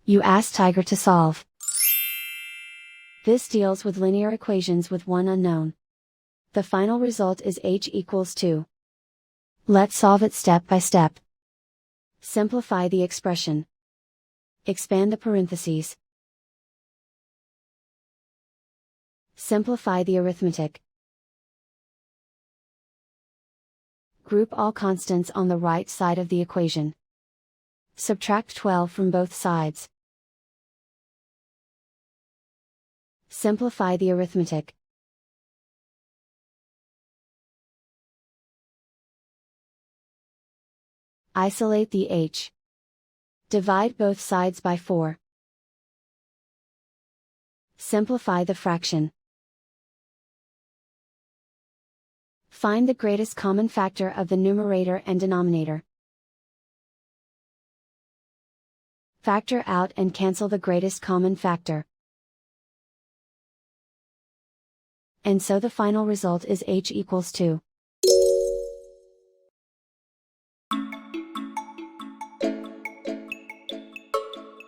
You ask Tiger to solve. This deals with linear equations with one unknown. The final result is h=2. Let's solve it step by step. Simplify the expression. Expand the parentheses. Simplify the arithmetic. Group all constants on the right side of the equation. Subtract 12 from both sides. Simplify the arithmetic. Isolate the h. Divide both sides by 4. Simplify the fraction. Find the greatest common factor of the numerator and denominator. Factor out and cancel the greatest common factor. And so the final result is h=2.